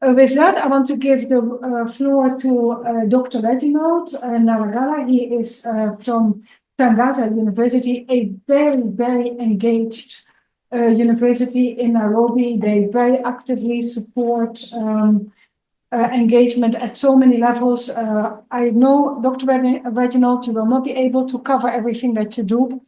With that, I want to give the floor to Dr. Reginald Nalugala. He is from Tangaza University, a very, very engaged university in Nairobi. They very actively support engagement at so many levels. I know, Dr. Reginald, you will not be able to cover everything that you do,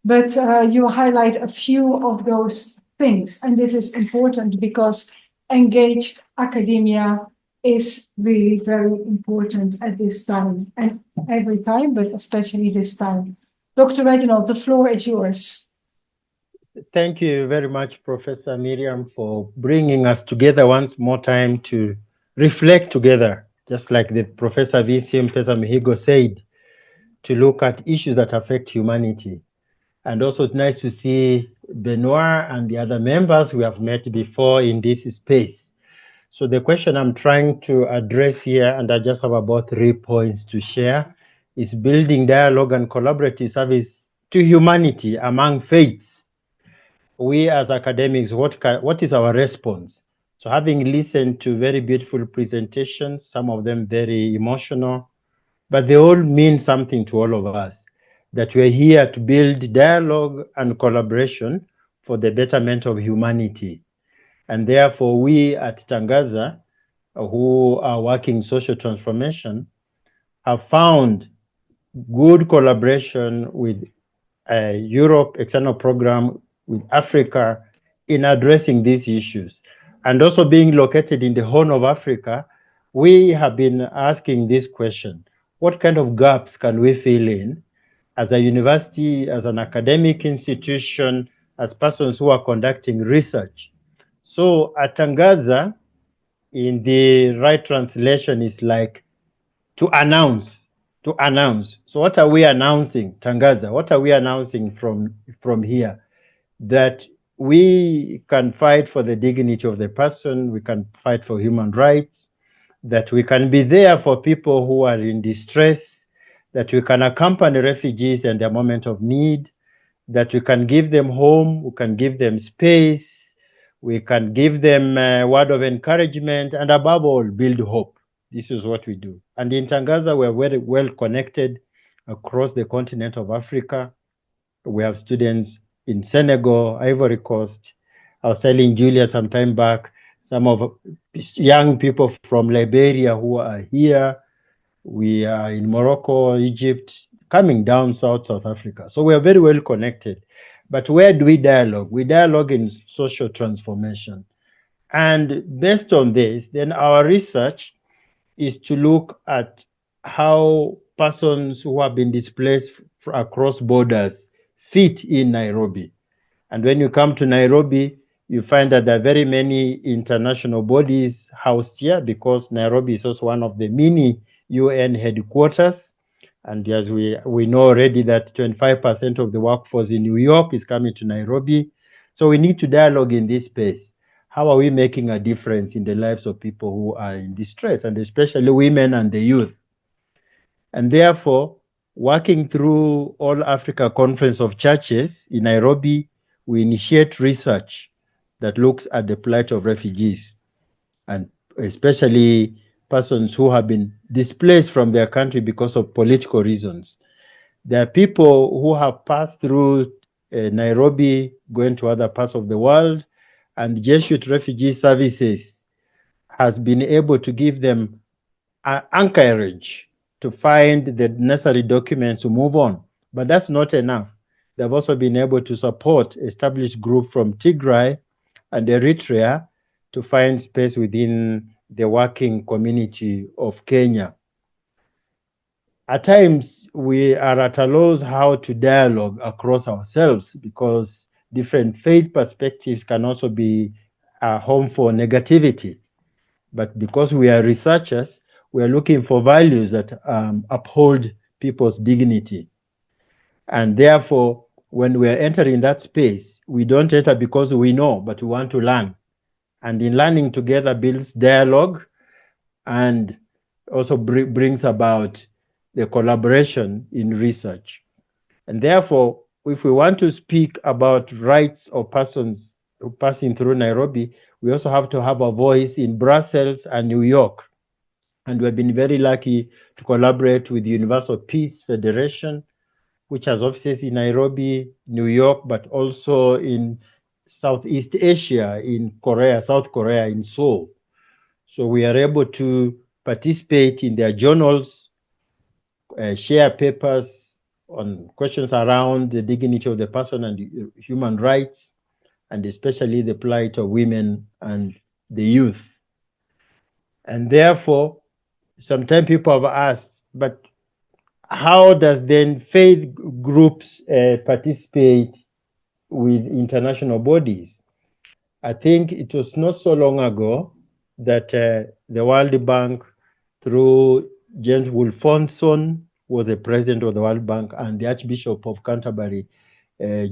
but you highlight a few of those things. And this is important because engaged academia is really very important at this time, and every time, but especially this time. Dr. Reginald, the floor is yours. Thank you very much, Professor Miriam, for bringing us together once more time to reflect together, just like the Professor VCM Pesa Mihigo said, to look at issues that affect humanity. And also it's nice to see Benoit and the other members we have met before in this space. So the question I'm trying to address here, and I just have about 3 points to share, is building dialogue and collaborative service to humanity among faiths. We as academics, what is our response? So having listened to very beautiful presentations, some of them very emotional, but they all mean something to all of us, that we're here to build dialogue and collaboration for the betterment of humanity. And therefore, we at Tangaza, who are working social transformation, have found good collaboration with Europe External Program, with Africa in addressing these issues. And also being located in the Horn of Africa, we have been asking this question: what kind of gaps can we fill in as a university, as an academic institution, as persons who are conducting research? So at Tangaza, in the right translation, is like to announce. So what are we announcing, Tangaza? What are we announcing from here? That we can fight for the dignity of the person, we can fight for human rights, that we can be there for people who are in distress, that we can accompany refugees in their moment of need, that we can give them home, we can give them space, we can give them a word of encouragement, and above all, build hope. This is what we do. And in Tangaza, we're very well connected across the continent of Africa. We have students in Senegal, Ivory Coast. I was telling Julia some time back, some of young people from Liberia who are here. We are in Morocco, Egypt, coming down South Africa. So we are very well connected. But where do we dialogue? We dialogue in social transformation. And based on this, then our research is to look at how persons who have been displaced across borders fit in Nairobi. And when you come to Nairobi, you find that there are very many international bodies housed here, because Nairobi is also one of the mini UN headquarters. And as we know already that 25% of the workforce in New York is coming to Nairobi. So we need to dialogue in this space. How are we making a difference in the lives of people who are in distress, and especially women and the youth? And therefore, working through All Africa Conference of Churches in Nairobi, we initiate research that looks at the plight of refugees, and especially persons who have been displaced from their country because of political reasons. There are people who have passed through Nairobi, going to other parts of the world, and Jesuit Refugee Services has been able to give them encourage to find the necessary documents to move on. But that's not enough. They've also been able to support established group from Tigray and Eritrea to find space within the working community of Kenya. At times, we are at a loss how to dialogue across ourselves, because different faith perspectives can also be a home for negativity. But because we are researchers, we are looking for values that uphold people's dignity. And therefore, when we are entering that space, we don't enter because we know, but we want to learn. And in learning together builds dialogue, and also brings about the collaboration in research. And therefore, if we want to speak about rights of persons passing through Nairobi, We also have to have a voice in Brussels and New York. And we've been very lucky to collaborate with the Universal Peace Federation, which has offices in Nairobi, New York, but also in Southeast Asia, in Korea, South Korea, in Seoul. So we are able to participate in their journals, share papers on questions around the dignity of the person and human rights, and especially the plight of women and the youth. And therefore, sometimes people have asked, but how does then faith groups participate with international bodies? I think it was not so long ago that the World Bank, through James Wolfson, was the president of the World Bank, and the Archbishop of Canterbury,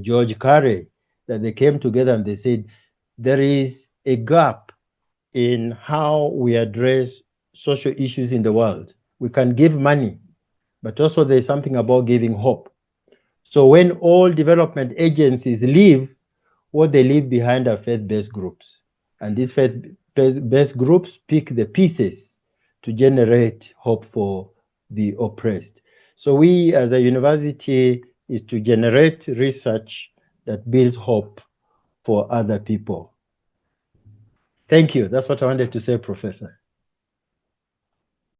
George Carey, that they came together and they said, there is a gap in how we address social issues in the world. We can give money, but also there's something about giving hope. So when all development agencies leave, what they leave behind are faith-based groups. And these faith-based groups pick the pieces to generate hope for the oppressed. So we as a university is to generate research that builds hope for other people. Thank you. That's what I wanted to say, Professor.